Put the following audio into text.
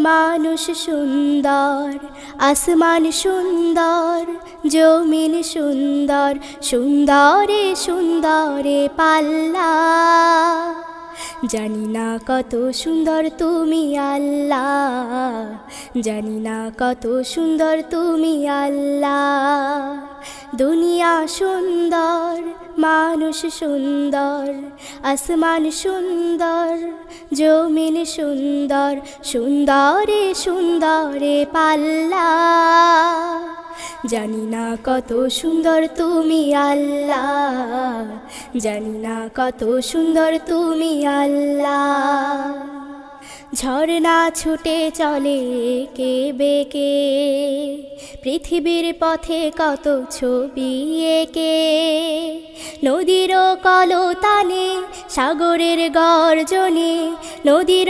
মানুষ সুন্দর, আসমান সুন্দর, জমিন সুন্দর, সুন্দরে সুন্দরে পাল্লা। জানি না কত সুন্দর তুমি আল্লাহ, জানি না কত সুন্দর তুমি আল্লাহ। দুনিয়া সুন্দর, মানুষ সুন্দর, আসমান সুন্দর, জমিন সুন্দর, সুন্দরে সুন্দরে পাল্লা। জানি না কত সুন্দর তুমি আল্লাহ, জানি না কত সুন্দর তুমি আল্লাহ। ঝর্ণা ছুটে চলে এঁকে বেঁকে, পৃথিবীর পথে কত ছবি এঁকে। নদীর কলতানে, সাগরের গর্জনে, নদীর